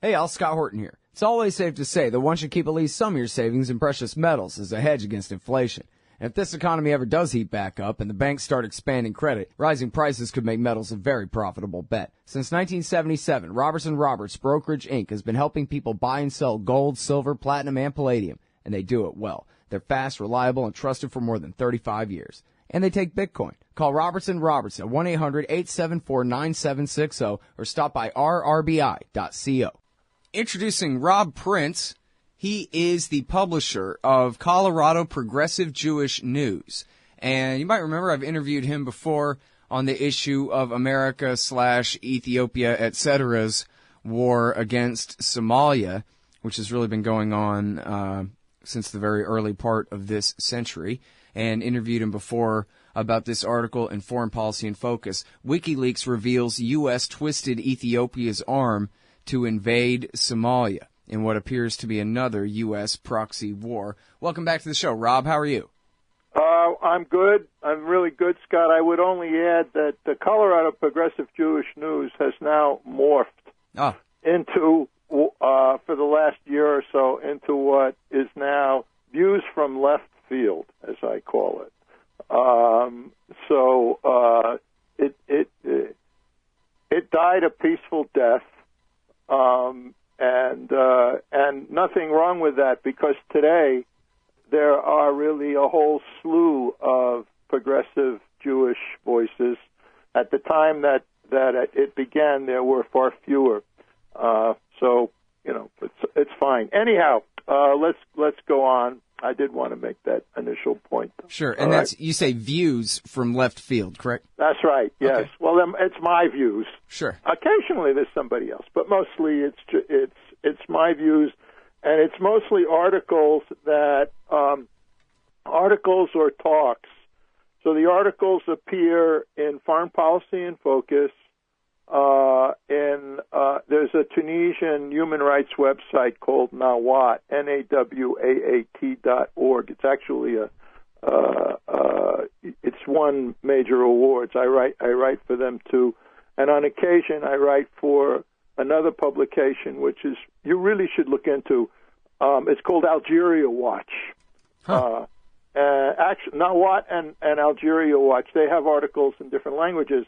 Hey, Al, Scott Horton here. It's always safe to say that one should keep at least some of your savings in precious metals as a hedge against inflation. And if this economy ever does heat back up and the banks start expanding credit, rising prices could make metals a very profitable bet. Since 1977, Robertson Roberts Brokerage Inc. has been helping people buy and sell gold, silver, platinum, and palladium, and they do it well. They're fast, reliable, and trusted for more than 35 years. And they take Bitcoin. Call Robertson Roberts at 1-800-874-9760 or stop by rrbi.co. Introducing Rob Prince. He is the publisher of Colorado Progressive Jewish News. And you might remember I've interviewed him before on the issue of America/Ethiopia, etc.'s war against Somalia, which has really been going on since the very early part of this century, and interviewed him before about this article in Foreign Policy in Focus. WikiLeaks reveals U.S. twisted Ethiopia's arm to invade Somalia in what appears to be another U.S. proxy war. Welcome back to the show. Rob, how are you? I'm good. I'm really good, Scott. I would only add that the Colorado Progressive Jewish News has now morphed into, for the last year or so, into what is now views from left field, as I call it. It died a peaceful death. And nothing wrong with that, because today there are really a whole slew of progressive Jewish voices. At the time that it began, there were far fewer. So it's fine. Anyhow, let's go on. I did want to make that initial point. Sure, and that's you say views from left field, correct? That's right. Yes. Okay. Well, it's my views. Sure. Occasionally there's somebody else, but mostly it's my views, and it's mostly articles or talks. So the articles appear in Foreign Policy in Focus. There's a Tunisian human rights website called Nawat, NAWAAT.org. It's actually it's won major awards. I write for them too, and on occasion I write for another publication which is you really should look into. It's called Algeria Watch. Huh. Actually, Nawat and Algeria Watch, they have articles in different languages,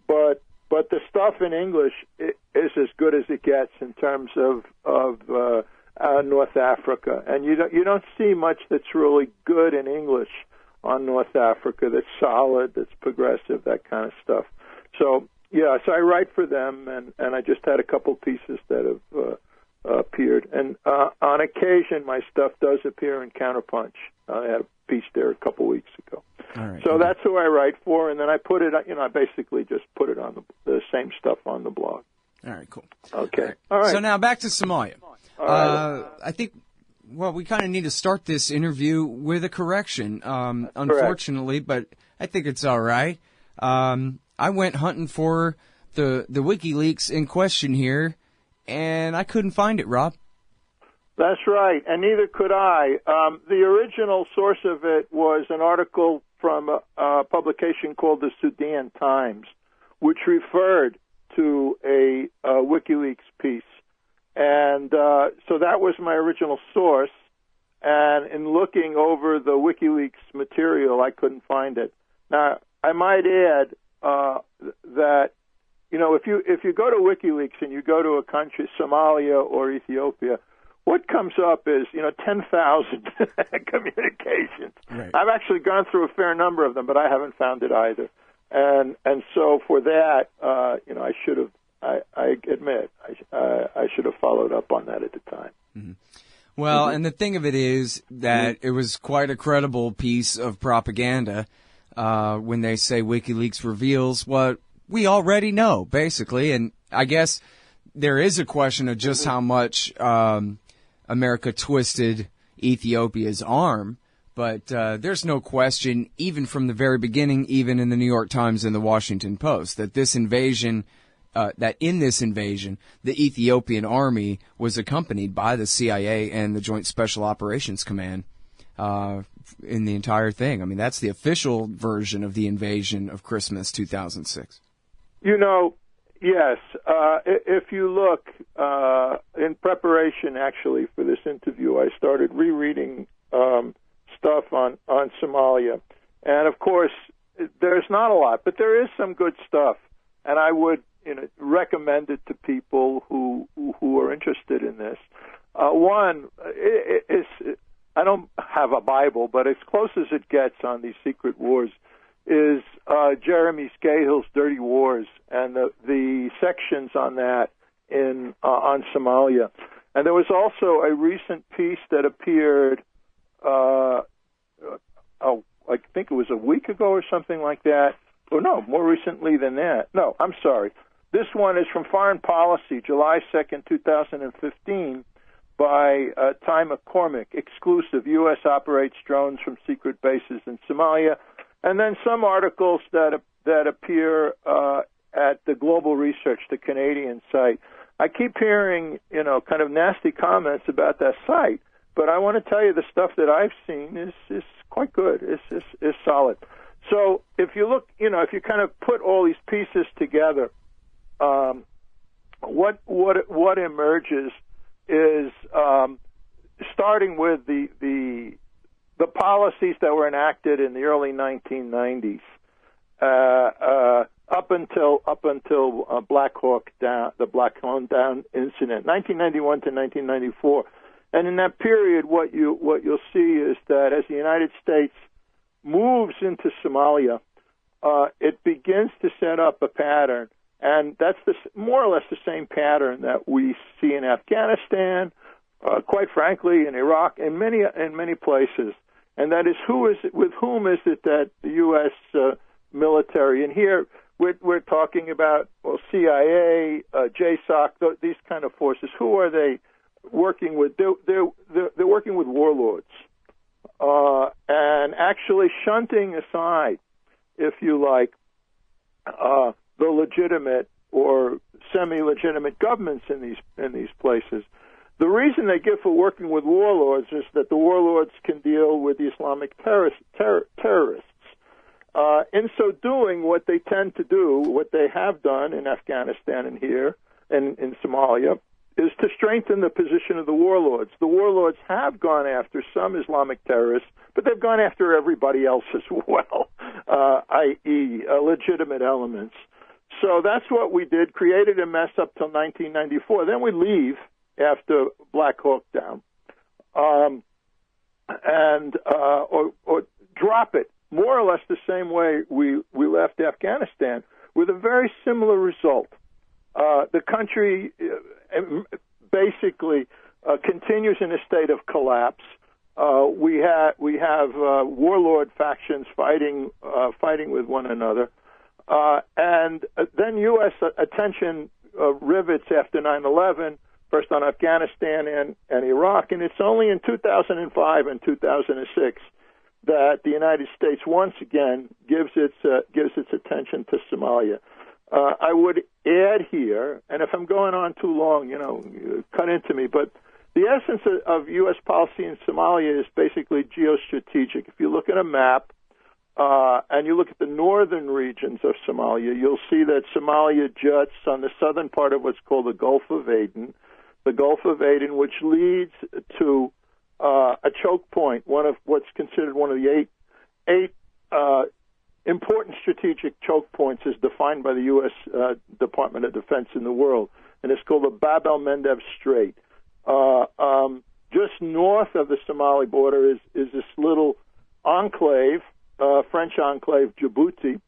but the stuff in English is as good as it gets in terms of North Africa, and you don't see much that's really good in English on North Africa. That's solid, that's progressive, that kind of stuff. So I write for them, and I just had a couple pieces that have appeared, and on occasion my stuff does appear in Counterpunch. I had a piece there a couple weeks ago. All right, so that's who I write for, and then I put it, I basically just put it on the same stuff on the blog. All right, cool. Okay. All right. So now back to Somalia. I think, we kind of need to start this interview with a correction, unfortunately, but I think it's all right. I went hunting for the WikiLeaks in question here, and I couldn't find it, Rob. That's right, and neither could I. The original source of it was an article from a publication called the Sudan Times, which referred to a WikiLeaks piece. And so that was my original source. And in looking over the WikiLeaks material, I couldn't find it. Now, I might add that, if you go to WikiLeaks and you go to a country, Somalia or Ethiopia, what comes up is, 10,000 communications. Right. I've actually gone through a fair number of them, but I haven't found it either. And so for that, I should have. I admit I should have followed up on that at the time. Mm-hmm. Well, and the thing of it is that it was quite a credible piece of propaganda when they say WikiLeaks reveals what we already know, basically. And I guess there is a question of just how much America twisted Ethiopia's arm, but there's no question, even from the very beginning, even in the New York Times and the Washington Post, that this invasion, the Ethiopian army was accompanied by the CIA and the Joint Special Operations Command in the entire thing. I mean, that's the official version of the invasion of Christmas 2006. Yes. If you look in preparation, actually, for this interview, I started rereading stuff on Somalia. And, of course, there's not a lot, but there is some good stuff. And I would recommend it to people who are interested in this. One, I don't have a Bible, but as close as it gets on these secret wars is Jeremy Scahill's Dirty Wars and the sections on that on Somalia. And there was also a recent piece that appeared, I think it was a week ago or something like that. Oh, no, more recently than that. No, I'm sorry. This one is from Foreign Policy, July 2nd, 2015, by Ty McCormick, exclusive. U.S. operates drones from secret bases in Somalia. And then some articles that appear at the Global Research, the Canadian site. I keep hearing, kind of nasty comments about that site, but I want to tell you the stuff that I've seen is quite good. It's solid. So if you look, if you kind of put all these pieces together, what emerges is starting with the policies that were enacted in the early 1990s, up until Black Hawk Down, the Black Hawk Down incident, 1991 to 1994, and in that period, what you'll see is that as the United States moves into Somalia, it begins to set up a pattern, and that's more or less the same pattern that we see in Afghanistan, quite frankly, in Iraq, in many places. And that is, with whom is it that the U.S. Military, and here we're talking about CIA, JSOC, these kind of forces. Who are they working with? They're working with warlords, and actually shunting aside, if you like, the legitimate or semi-legitimate governments in these places. The reason they give for working with warlords is that the warlords can deal with the Islamic terrorists. In so doing, what they tend to do, what they have done in Afghanistan and here and in Somalia, is to strengthen the position of the warlords. The warlords have gone after some Islamic terrorists, but they've gone after everybody else as well, i.e., legitimate elements. So that's what we did, created a mess up till 1994. Then we leave after Black Hawk Down, or drop it, more or less the same way we left Afghanistan, with a very similar result. The country basically continues in a state of collapse. We have warlord factions fighting with one another, and then U.S. attention rivets after 9/11. First on Afghanistan and Iraq, and it's only in 2005 and 2006 that the United States once again gives its attention to Somalia. I would add here, and if I'm going on too long, cut into me, but the essence of U.S. policy in Somalia is basically geostrategic. If you look at a map and you look at the northern regions of Somalia, you'll see that Somalia juts on the southern part of what's called the Gulf of Aden, which leads to a choke point, one of what's considered one of the eight important strategic choke points as defined by the U.S. Department of Defense in the world, and it's called the Bab el-Mandeb Strait. Just north of the Somali border is this little enclave, French enclave, Djibouti,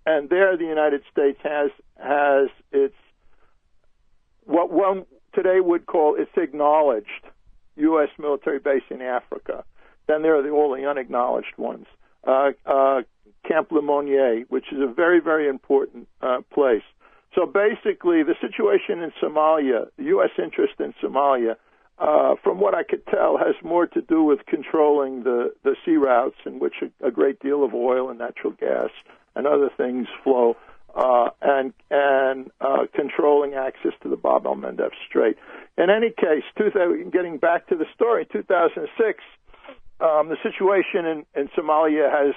and there the United States has its what one today would call its acknowledged U.S. military base in Africa. Then there are all the unacknowledged ones. Camp Lemonnier, which is a very, very important place. So basically, the situation in Somalia, the U.S. interest in Somalia, from what I could tell, has more to do with controlling the sea routes in which a great deal of oil and natural gas and other things flow, and controlling access to the Bab el-Mandeb Strait. In any case, getting back to the story, 2006, the situation in Somalia has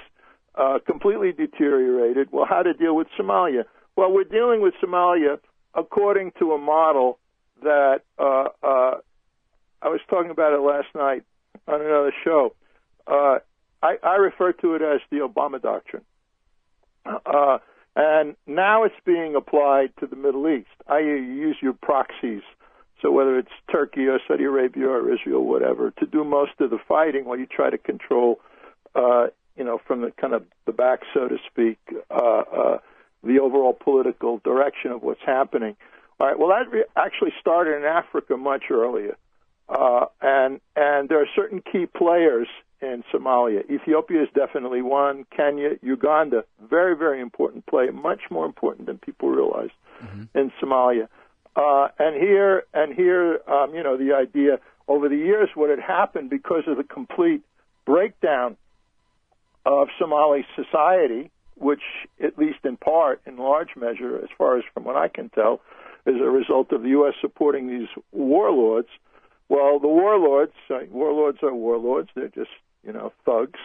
completely deteriorated. Well, how to deal with Somalia? Well, we're dealing with Somalia according to a model that I was talking about it last night on another show. I refer to it as the Obama Doctrine. And now it's being applied to the Middle East. You use your proxies, so whether it's Turkey or Saudi Arabia or Israel, whatever, to do most of the fighting while you try to control, from the kind of the back, so to speak, the overall political direction of what's happening. All right, well, that actually started in Africa much earlier. And there are certain key players in Somalia. Ethiopia is definitely one. Kenya, Uganda, very, very important play, much more important than people realize in Somalia. And here, the idea over the years, what had happened because of the complete breakdown of Somali society, which, at least in part, in large measure, as far as from what I can tell, is a result of the U.S. supporting these warlords. Well, the warlords are warlords. They're just, thugs.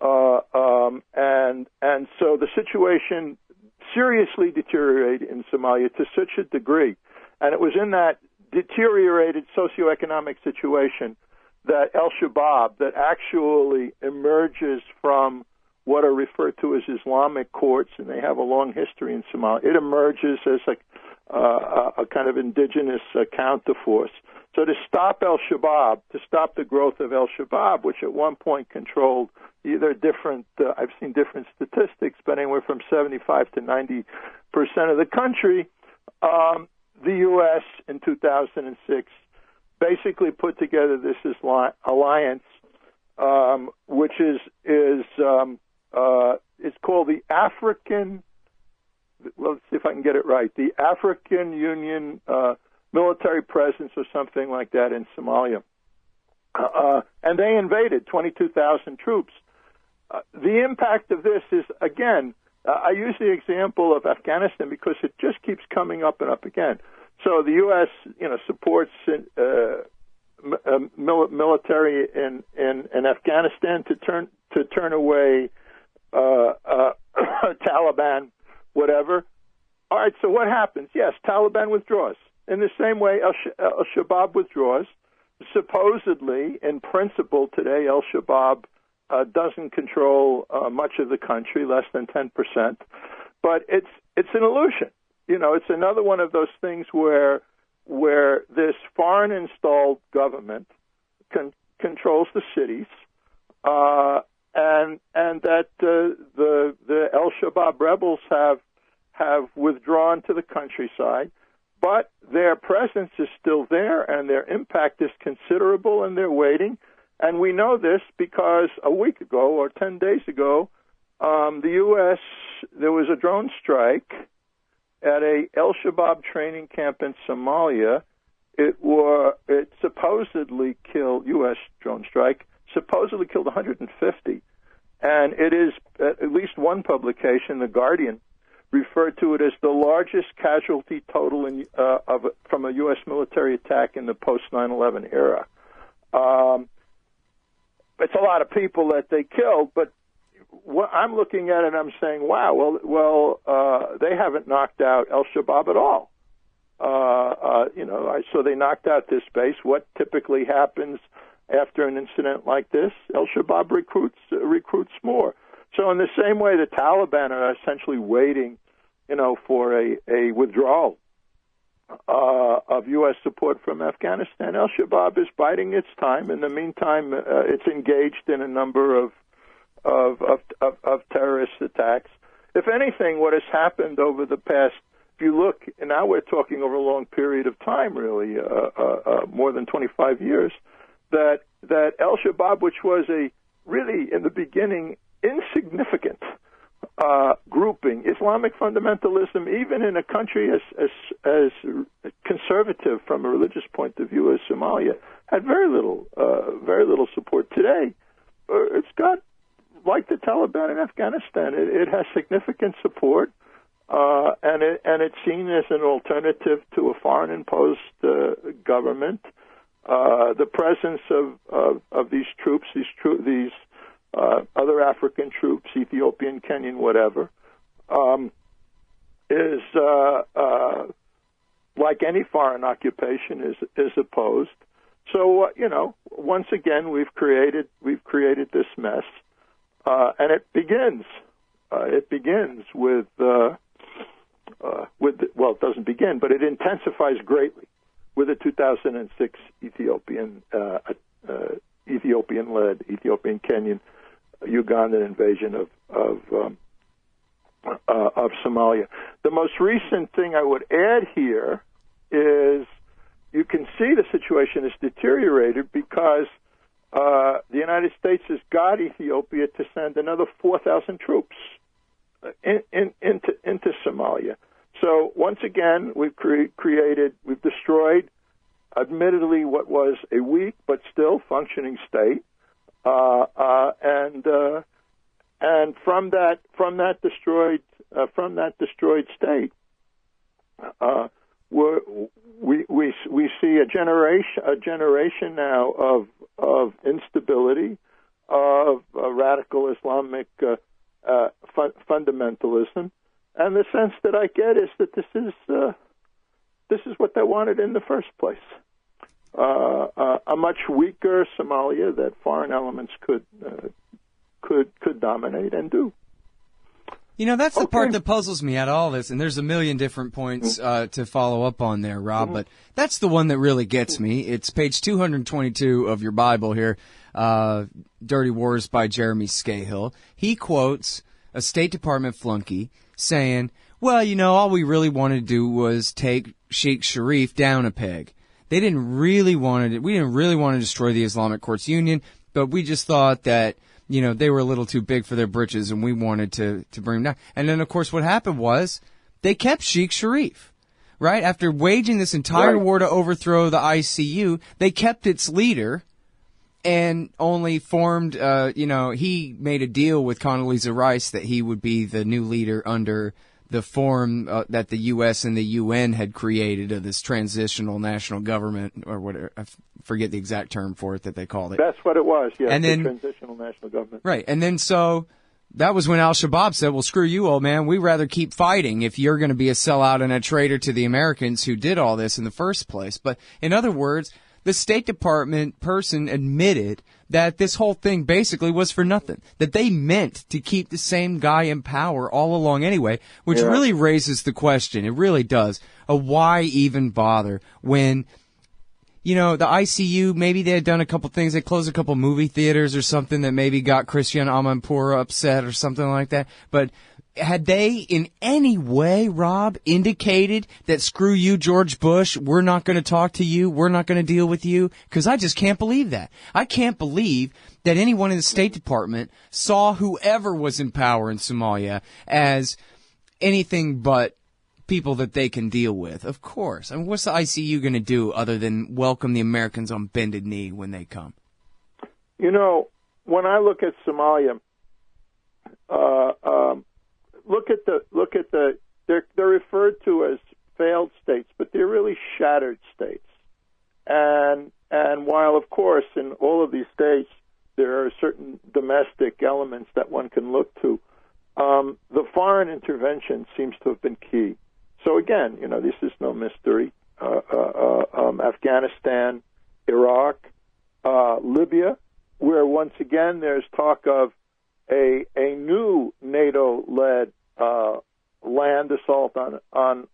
And so the situation seriously deteriorated in Somalia to such a degree. And it was in that deteriorated socioeconomic situation that Al-Shabaab, that actually emerges from what are referred to as Islamic courts, and they have a long history in Somalia. It emerges as a kind of indigenous counterforce. So to stop Al-Shabaab, to stop the growth of Al-Shabaab, which at one point controlled either different, I've seen different statistics, but anywhere from 75 to 90% of the country, the U.S. in 2006 basically put together this alliance, which is it's called the African. Let's see if I can get it right. The African Union military presence or something like that in Somalia. And they invaded 22,000 troops. The impact of this is, again, I use the example of Afghanistan because it just keeps coming up and up again. So the U.S., supports military in Afghanistan to turn away Taliban, whatever. All right, so what happens? Yes, Taliban withdraws. In the same way, Al-Shabaab withdraws. Supposedly, in principle, today, Al-Shabaab doesn't control much of the country, less than 10%. But it's an illusion. It's another one of those things where this foreign-installed government controls the cities, and that the Al-Shabaab rebels have withdrawn to the countryside. But their presence is still there, and their impact is considerable, and they're waiting. And we know this because a week ago or 10 days ago, the U.S., there was a drone strike at a Al-Shabaab training camp in Somalia. It supposedly killed, U.S. drone strike, supposedly killed 150. And it is, at least one publication, The Guardian, referred to it as the largest casualty total from a U.S. military attack in the post-9/11 era. It's a lot of people that they killed, but I'm looking at it and I'm saying, wow, they haven't knocked out Al-Shabaab at all. So they knocked out this base. What typically happens after an incident like this? Al-Shabaab recruits more. So in the same way, the Taliban are essentially waiting, for a withdrawal of U.S. support from Afghanistan. Al-Shabaab is biding its time. In the meantime, it's engaged in a number of terrorist attacks. If anything, what has happened over the past, if you look, and now we're talking over a long period of time, really, more than 25 years, that Al-Shabaab, which was really in the beginning insignificant grouping, Islamic fundamentalism, even in a country as conservative from a religious point of view as Somalia, had very little support. Today, it's got, like the Taliban in Afghanistan, it has significant support, and it's seen as an alternative to a foreign-imposed government. The presence of these troops, these other African troops, Ethiopian, Kenyan, whatever, is like any foreign occupation, is opposed. So once again, we've created this mess, and it begins with it doesn't begin, but it intensifies greatly with the 2006 Ethiopian-led, Ethiopian-Kenyan, Ugandan invasion of Somalia. The most recent thing I would add here is you can see the situation has deteriorated because the United States has got Ethiopia to send another 4,000 troops into Somalia. So once again, we've destroyed, admittedly, what was a weak but still functioning state, and from that destroyed state, we see a generation now of instability, of radical Islamic fundamentalism, and the sense that I get is that this is what they wanted in the first place. A much weaker Somalia that foreign elements could dominate and do. That's the part that puzzles me out of all this, and there's a million different points to follow up on there, Rob, but that's the one that really gets me. It's page 222 of your Bible here, Dirty Wars by Jeremy Scahill. He quotes a State Department flunky saying, well, all we really wanted to do was take Sheikh Sharif down a peg. We didn't really want to destroy the Islamic Courts Union, but we just thought that they were a little too big for their britches, and we wanted to bring them down. And then, of course, what happened was they kept Sheikh Sharif, right? After waging this entire war to overthrow the ICU, they kept its leader and only formed, he made a deal with Condoleezza Rice that he would be the new leader under the form that the U.S. and the UN had created of this transitional national government, or whatever. I forget the exact term for it that they called it. That's what it was, yeah, and then, transitional national government. Right, and then so that was when Al-Shabaab said, well, screw you, old man. We'd rather keep fighting if you're going to be a sellout and a traitor to the Americans who did all this in the first place. But in other words, the State Department person admitted that this whole thing basically was for nothing, that they meant to keep the same guy in power all along anyway, which really raises the question, it really does, of why even bother when, the ICU, maybe they had done a couple things, they closed a couple movie theaters or something that maybe got Christian Amanpour upset or something like that, but had they in any way, Rob, indicated that screw you, George Bush, we're not going to talk to you, we're not going to deal with you? Because I just can't believe that. I can't believe that anyone in the State Department saw whoever was in power in Somalia as anything but people that they can deal with. Of course. I mean, what's the ICU going to do other than welcome the Americans on bended knee when they come? When I look at Somalia, they're referred to as failed states, but they're really shattered states. And while, of course, in all of these states, there are certain domestic elements that one can look to, the foreign intervention seems to have been key. So again, this is no mystery. Afghanistan, Iraq, Libya, where once again there's talk of a new NATO-led land assault on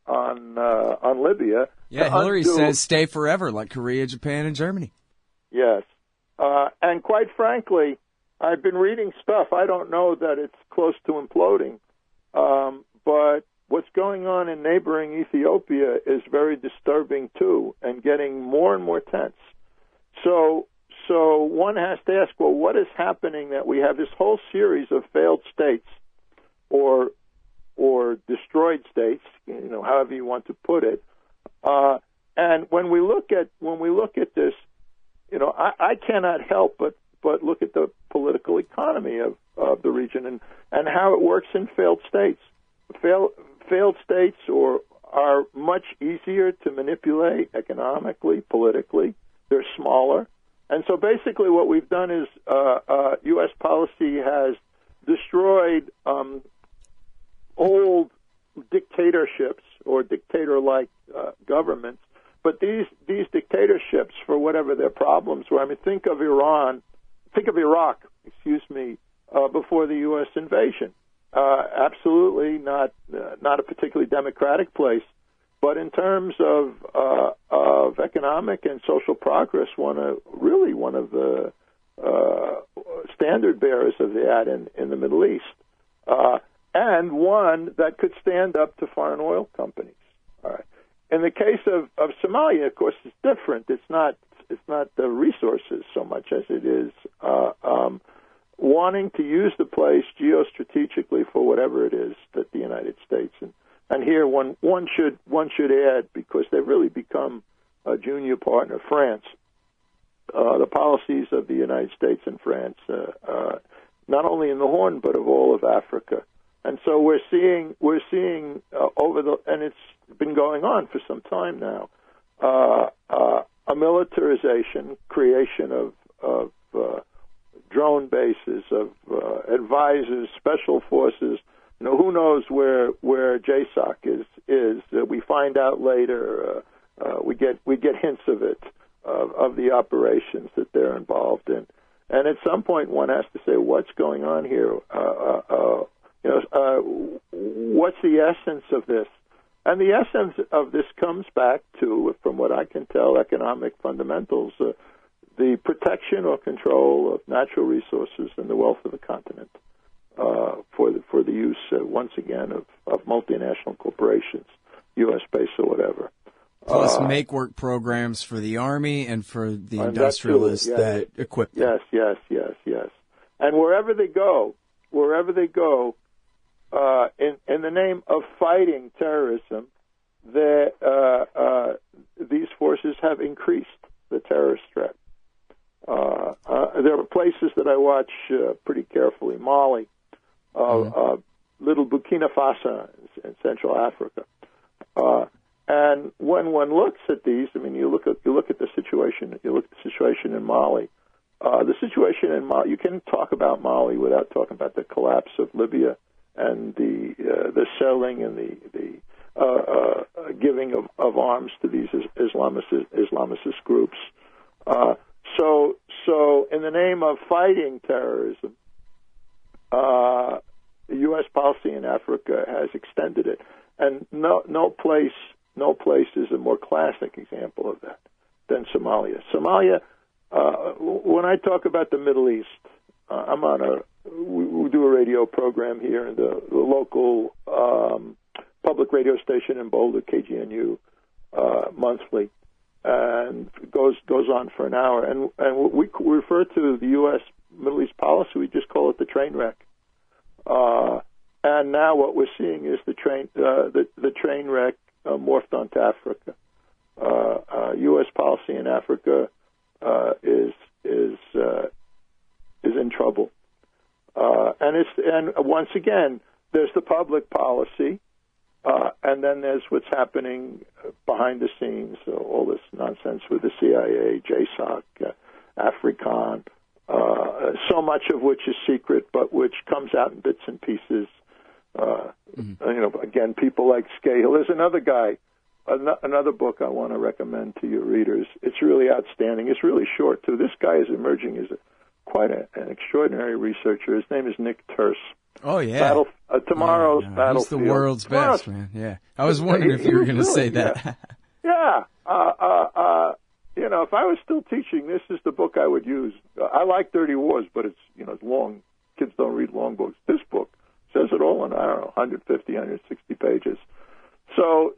Libya. Yeah, Hillary says stay forever, like Korea, Japan, and Germany. Yes, and quite frankly, I've been reading stuff. I don't know that it's close to imploding, but what's going on in neighboring Ethiopia is very disturbing too, and getting more and more tense. So one has to ask, well, what is happening that we have this whole series of failed states or destroyed states, however you want to put it. And when we look at this, I cannot help but look at the political economy of the region and how it works in failed states. Failed states are much easier to manipulate economically, politically. They're smaller. And so basically what we've done is U.S. policy has destroyed old dictatorships or dictator-like governments. But these dictatorships, for whatever their problems were, I mean, think of Iraq, before the U.S. invasion. Absolutely not a particularly democratic place, but in terms of economic and social progress, one of the standard bearers of that in the Middle East, and one that could stand up to foreign oil companies. All right. In the case of Somalia, of course, it's different. It's not the resources so much as it is wanting to use the place geostrategically for whatever it is that the United States and here one should add, because they've really become a junior partner, France. The policies of the United States and France, not only in the Horn but of all of Africa, and so we're seeing and it's been going on for some time now, a militarization, creation of drone bases, of advisors, special forces. You know, who knows where JSOC is? We find out later. We get hints of it, of the operations that they're involved in, and at some point one has to say, what's going on here? What's the essence of this? And the essence of this comes back to, from what I can tell, economic fundamentals, the protection or control of natural resources and the wealth of the continent for the use, once again, of multinational corporations, U.S. based or whatever. Plus make-work programs for the Army and for the industrialists that equip them. Yes. And wherever they go, in the name of fighting terrorism, these forces have increased the terrorist threat. There are places that I watch pretty carefully. Mali, little Burkina Faso in Central Africa, and when one looks at these, I mean, you look at the situation. You look at the situation in Mali. The situation in Mali. You can talk about Mali without talking about the collapse of Libya and the selling and the giving of arms to these Islamist groups. So in the name of fighting terrorism, the U.S. policy in Africa has extended it, and no place is a more classic example of that than Somalia. Somalia. When I talk about the Middle East, we do a radio program here in the local public radio station in Boulder, KGNU, monthly, and goes on for an hour. And we refer to the U.S. Middle East policy. We just call it the train wreck. And now what we're seeing is the train wreck morphed onto Africa. U.S. policy in Africa is in trouble. And once again, there's the public policy, and then there's what's happening behind the scenes, all this nonsense with the CIA, JSOC, African, so much of which is secret, but which comes out in bits and pieces. Again, people like Scahill. There's another guy, another book I want to recommend to your readers. It's really outstanding. It's really short, too. This guy is emerging as quite an extraordinary researcher. His name is Nick Terse. Oh, yeah. Tomorrow's Battlefield. He's the world's best, man. Yeah. I was wondering if you were going to say that. Yeah. If I was still teaching, this is the book I would use. I like Dirty Wars, but it's long. Kids don't read long books. This book says it all in, 150, 160 pages. So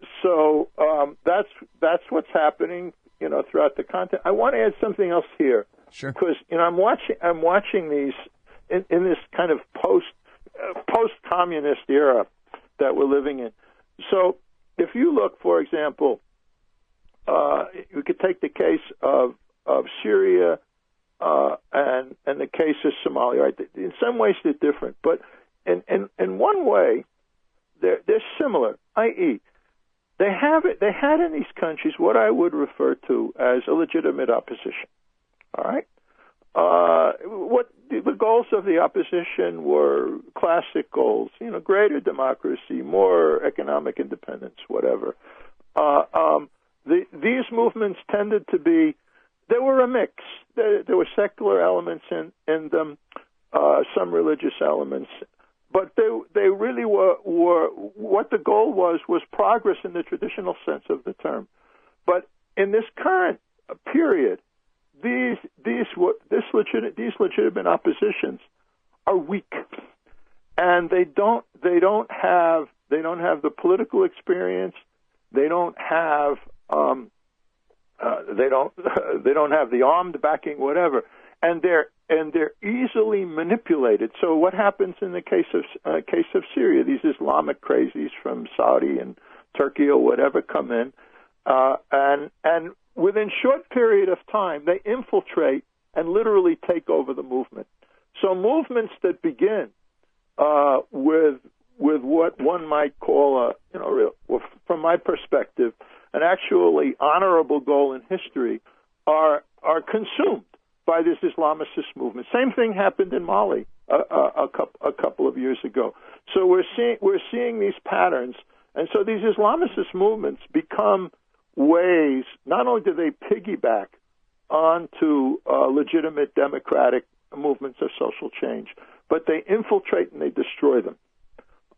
that's what's happening, throughout the content. I want to add something else here. Sure. Because I'm watching these in this kind of post-communist era that we're living in. So if you look, for example, we could take the case of Syria and the case of Somalia. Right? In some ways they're different, but in one way they're similar. I.e., they had in these countries what I would refer to as a legitimate opposition. All right. What the goals of the opposition were classic goals, greater democracy, more economic independence, whatever. These movements tended to be, they were a mix. There were secular elements in them, some religious elements, but they really were what the goal was progress in the traditional sense of the term. But in this current period, these legitimate oppositions are weak, and they don't have the political experience. They don't have they don't have the armed backing, whatever, and they're easily manipulated. So what happens in the case of Syria? These Islamic crazies from Saudi and Turkey or whatever come in, and within short period of time they infiltrate and literally take over the movement. So movements that begin with what one might call from my perspective, an actually honorable goal in history, are consumed by this Islamicist movement. Same thing happened in Mali a couple of years ago. So we're seeing these patterns, and so these Islamicist movements become ways. Not only do they piggyback onto legitimate democratic movements of social change, but they infiltrate and they destroy them.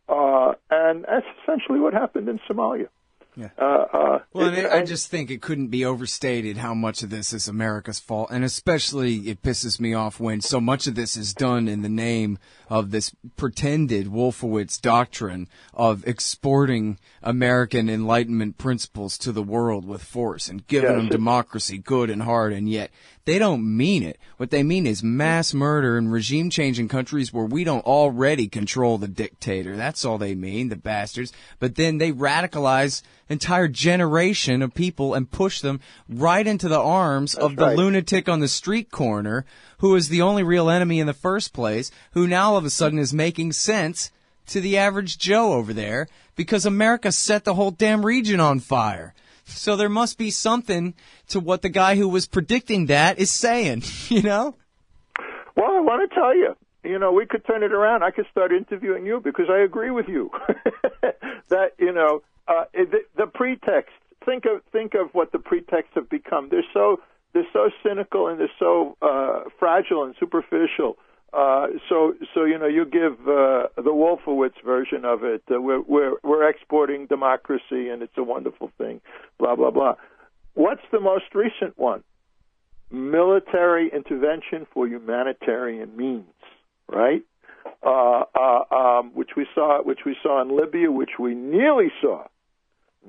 And that's essentially what happened in Somalia. Yeah. I just think it couldn't be overstated how much of this is America's fault, and especially it pisses me off when so much of this is done in the name of this pretended Wolfowitz doctrine of exporting American Enlightenment principles to the world with force and giving them democracy good and hard, and yet they don't mean it. What they mean is mass murder and regime change in countries where we don't already control the dictator. That's all they mean, the bastards. But then they radicalize entire generation of people and push them right into the arms of the lunatic on the street corner who is the only real enemy in the first place, who now all of a sudden is making sense to the average Joe over there because America set the whole damn region on fire. So there must be something to what the guy who was predicting that is saying, you know? Well, I want to tell you, we could turn it around. I could start interviewing you because I agree with you that, the pretext. Think of what the pretexts have become. They're so cynical and they're so fragile and superficial. So you give the Wolfowitz version of it. We're exporting democracy and it's a wonderful thing. Blah blah blah. What's the most recent one? Military intervention for humanitarian means, right? Which we saw in Libya, which we nearly saw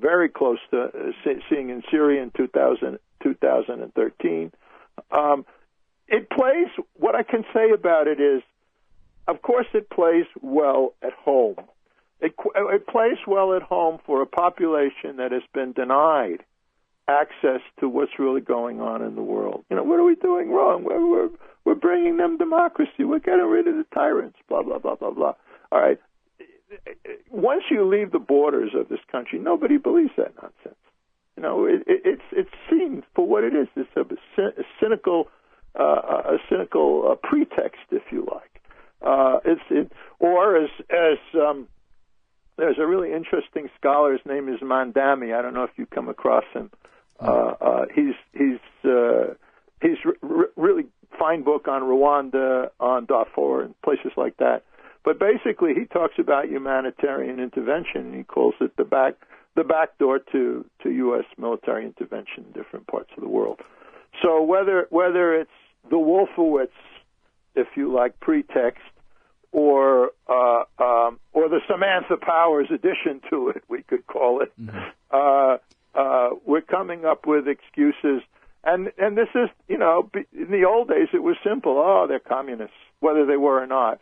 very close to seeing in Syria in 2013. It plays, what I can say about it is, of course it plays well at home. It plays well at home for a population that has been denied access to what's really going on in the world. What are we doing wrong? We're bringing them democracy. We're getting rid of the tyrants, blah, blah, blah, blah, blah. All right. Once you leave the borders of this country, nobody believes that nonsense. It's seen for what it is. It's a cynical pretext, if you like. There's a really interesting scholar. His name is Mandami. I don't know if you come across him. He's really fine book on Rwanda, on Darfur, and places like that. But basically, he talks about humanitarian intervention, and he calls it the back door to U.S. military intervention in different parts of the world. So whether it's the Wolfowitz, if you like, pretext, or the Samantha Powers addition to it, we could call it, we're coming up with excuses. And this is, in the old days it was simple. Oh, they're communists, whether they were or not.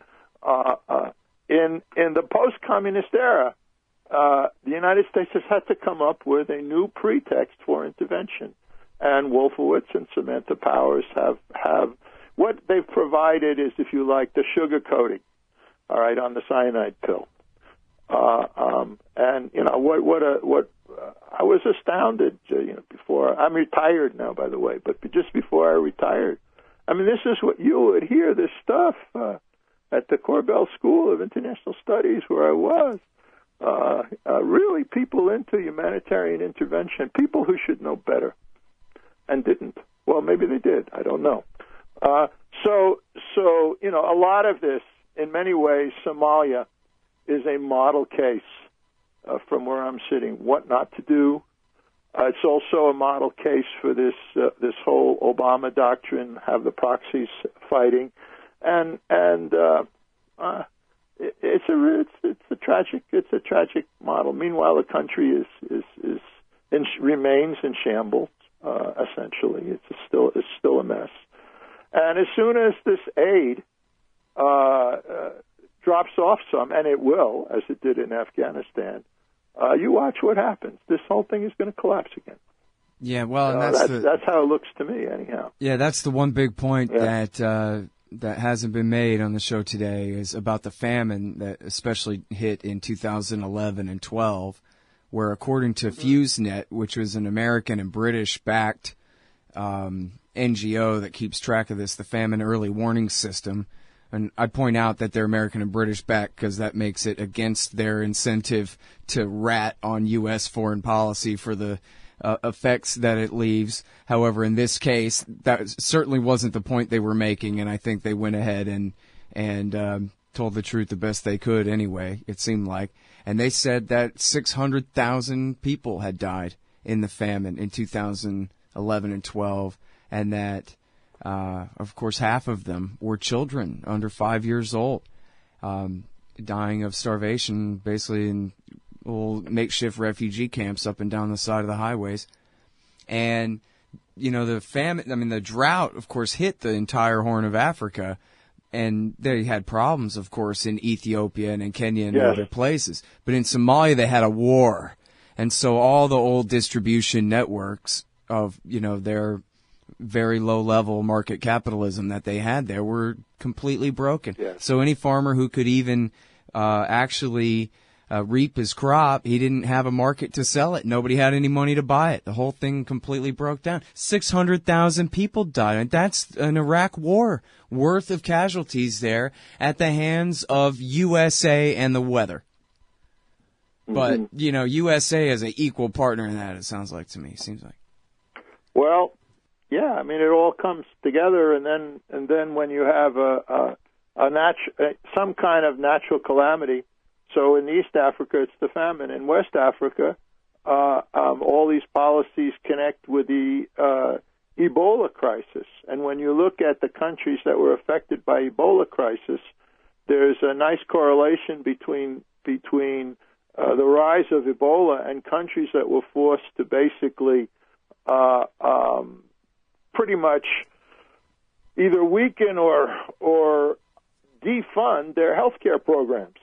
In the post-communist era, the United States has had to come up with a new pretext for intervention. And Wolfowitz and Samantha Powers have what they've provided is, if you like, the sugar coating, all right, on the cyanide pill. And what I was astounded, before. I'm retired now, by the way, but just before I retired, this is what you would hear, this stuff at the Korbel School of International Studies where I was. really people into humanitarian intervention, people who should know better and didn't. Well, maybe they did. I don't know. So a lot of this, in many ways, Somalia is a model case from where I'm sitting, what not to do. It's also a model case for this whole Obama doctrine, have the proxies fighting, and it's a tragic model. Meanwhile, the country remains in shambles. Essentially, it's still a mess. And as soon as this aid drops off some, and it will, as it did in Afghanistan, you watch what happens. This whole thing is going to collapse again. Yeah, well, and that's how it looks to me, anyhow. Yeah, that's the one big point that hasn't been made on the show today is about the famine that especially hit in 2011 and 12, where according to FuseNet, which was an American and British-backed NGO that keeps track of this, the Famine Early Warning System. And I point out that they're American and British backed because that makes it against their incentive to rat on U.S. foreign policy for the effects that it leaves. However, in this case, that certainly wasn't the point they were making, and I think they went ahead and told the truth the best they could anyway, it seemed like. And they said that 600,000 people had died in the famine in 2011 and 12, and that of course, half of them were children under 5 years old, dying of starvation, basically in little makeshift refugee camps up and down the side of the highways. And, the famine, the drought, of course, hit the entire Horn of Africa. And they had problems, of course, in Ethiopia and in Kenya and other places. But in Somalia, they had a war. And so all the old distribution networks of, their very low-level market capitalism that they had there were completely broken. Yes. So any farmer who could even actually reap his crop, he didn't have a market to sell it. Nobody had any money to buy it. The whole thing completely broke down. 600,000 people died. And that's an Iraq war worth of casualties there at the hands of USA and the weather. But, USA is an equal partner in that, it sounds like to me. Seems like. Well, yeah, it all comes together, and then when you have some kind of natural calamity. So in East Africa, it's the famine. In West Africa, all these policies connect with the Ebola crisis. And when you look at the countries that were affected by Ebola crisis, there's a nice correlation between the rise of Ebola and countries that were forced to basically pretty much either weaken or defund their healthcare programs.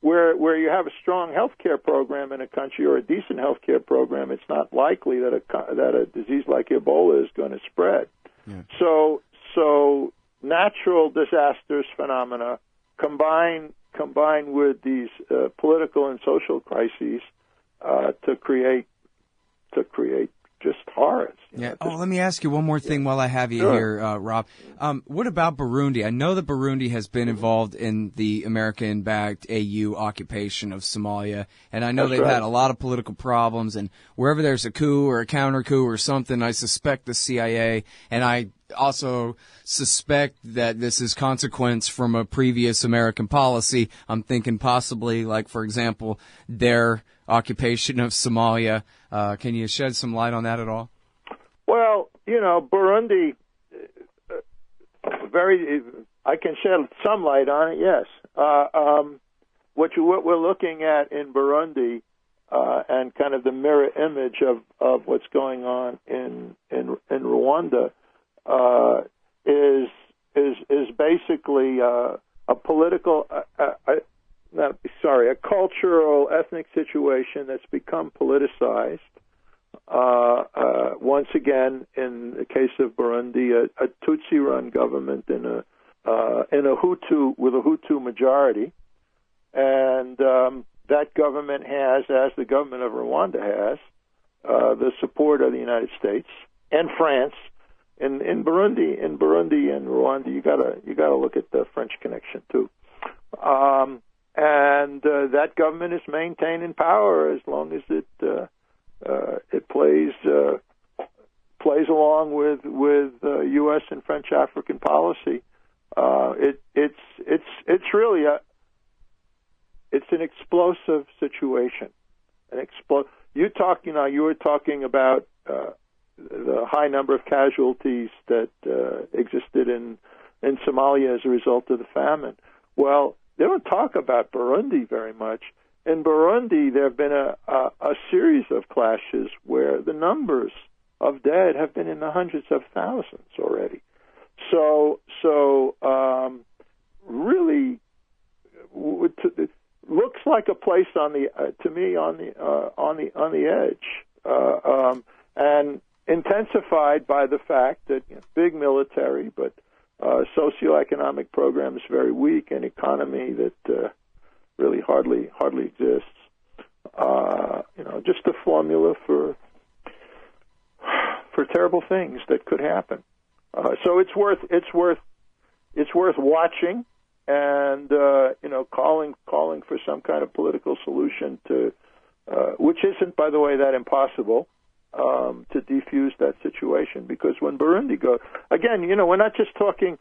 Where you have a strong healthcare program in a country or a decent healthcare program, it's not likely that a disease like Ebola is going to spread. Yeah. So natural disasters phenomena combine with these political and social crises to create just horrors. Yeah. Let me ask you one more thing while I have you here, Rob. What about Burundi? I know that Burundi has been involved in the American-backed AU occupation of Somalia, and I know they've had a lot of political problems, and wherever there's a coup or a counter-coup or something, I suspect the CIA, and I also suspect that this is consequence from a previous American policy. I'm thinking possibly, like, for example, their occupation of Somalia. Can you shed some light on that at all? Well, Burundi, I can shed some light on it, yes. What we're looking at in Burundi, and kind of the mirror image of what's going on in Rwanda, is basically a political, a cultural, ethnic situation that's become politicized. Once again, in the case of Burundi, a Tutsi-run government in a Hutu with a Hutu majority, and that government has, as the government of Rwanda has, the support of the United States and France. In Burundi and Rwanda, you gotta look at the French connection too. and that government is maintained in power as long as it plays along with U.S. and French African policy. It's really it's an explosive situation. You were talking about the high number of casualties that existed in Somalia as a result of the famine. Well, they don't talk about Burundi very much. In Burundi, there have been a series of clashes where the numbers of dead have been in the hundreds of thousands already. So really, it looks like a place on the edge, and intensified by the fact that big military, but socioeconomic programs very weak, and economy that really hardly exists. Just a formula for terrible things that could happen. So it's worth watching, and calling for some kind of political solution to, which isn't, by the way, that impossible, to defuse that situation. Because when Burundi goes again, we're not just talking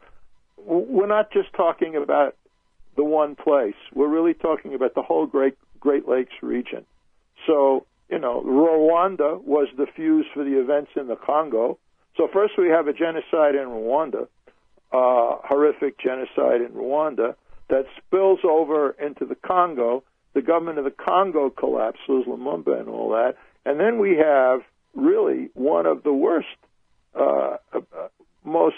about the one place. We're really talking about the whole Great Lakes region. So Rwanda was the fuse for the events in the Congo. So first we have a genocide in Rwanda, horrific genocide in Rwanda, that spills over into the Congo. The government of the Congo collapses, Lumumba and all that. And then we have really one of the worst, most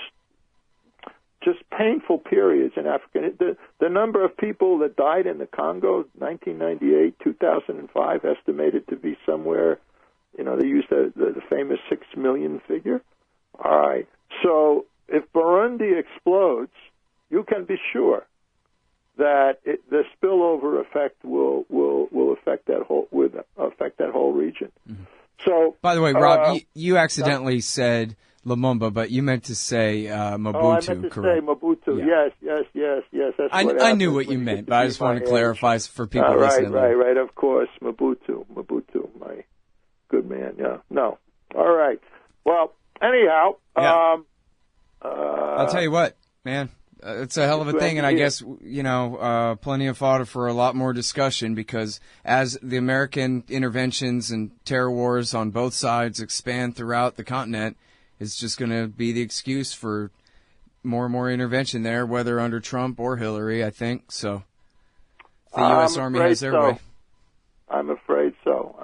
just painful periods in Africa. The number of people that died in the Congo, 1998, 2005, estimated to be somewhere, they used the famous 6 million figure. All right. So if Burundi explodes, you can be sure that the spillover effect will affect that whole region. Mm-hmm. So, by the way, Rob, you accidentally said Lumumba, but you meant to say Mobutu. Oh, I meant to say Mobutu. Yeah. Yes. That's I knew what you meant, but I just wanted to clarify for people listening. Right. Of course, Mobutu, my good man. Yeah. No. All right. Well, anyhow, yeah. I'll tell you what, man. It's a hell of a thing, and I guess, plenty of fodder for a lot more discussion, because as the American interventions and terror wars on both sides expand throughout the continent, it's just going to be the excuse for more and more intervention there, whether under Trump or Hillary, I think. So the U.S. Army has their way. I'm afraid so.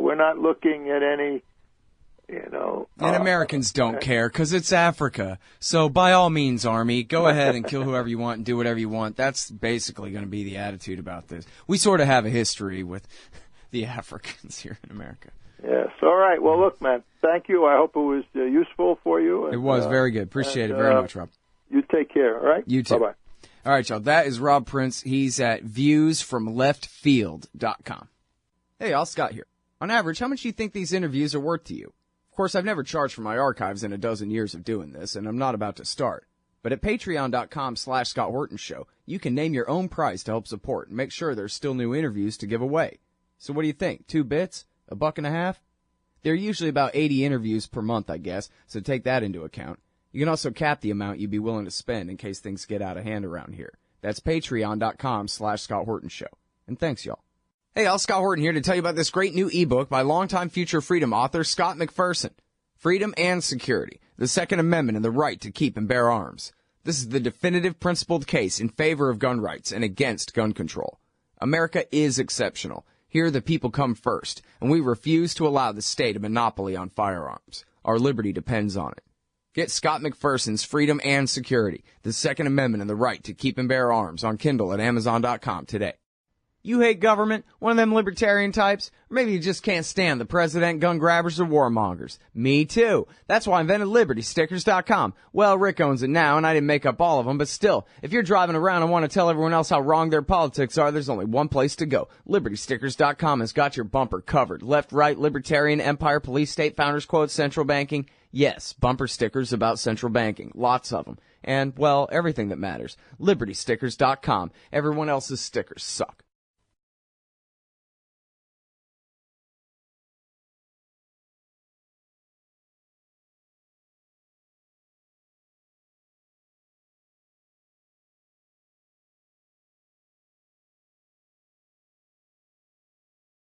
We're not looking at any... And Americans don't care, because it's Africa. So by all means, Army, go ahead and kill whoever you want and do whatever you want. That's basically going to be the attitude about this. We sort of have a history with the Africans here in America. Yes. All right. Well, look, man, thank you. I hope it was useful for you. And, it was very good. Appreciate it very much, Rob. You take care, all right? You too. Bye-bye. All right, y'all. That is Rob Prince. He's at viewsfromleftfield.com. Hey, y'all, Scott here. On average, how much do you think these interviews are worth to you? Of course, I've never charged for my archives in a dozen years of doing this, and I'm not about to start. But at patreon.com/Scott Horton Show, you can name your own price to help support and make sure there's still new interviews to give away. So what do you think? 2 bits? $1.50? There are usually about 80 interviews per month, I guess, so take that into account. You can also cap the amount you'd be willing to spend in case things get out of hand around here. That's patreon.com/Scott Horton Show. And thanks, y'all. Hey, Scott Horton here to tell you about this great new ebook by longtime Future Freedom author Scott McPherson. Freedom and Security, the Second Amendment and the Right to Keep and Bear Arms. This is the definitive principled case in favor of gun rights and against gun control. America is exceptional. Here the people come first, and we refuse to allow the state a monopoly on firearms. Our liberty depends on it. Get Scott McPherson's Freedom and Security, the Second Amendment and the Right to Keep and Bear Arms on Kindle at Amazon.com today. You hate government? One of them libertarian types? Or maybe you just can't stand the president, gun grabbers, or warmongers. Me too. That's why I invented LibertyStickers.com. Well, Rick owns it now, and I didn't make up all of them, but still, if you're driving around and want to tell everyone else how wrong their politics are, there's only one place to go. LibertyStickers.com has got your bumper covered. Left, right, libertarian, empire, police state, founders quote, central banking. Yes, bumper stickers about central banking. Lots of them. And, well, everything that matters. LibertyStickers.com. Everyone else's stickers suck.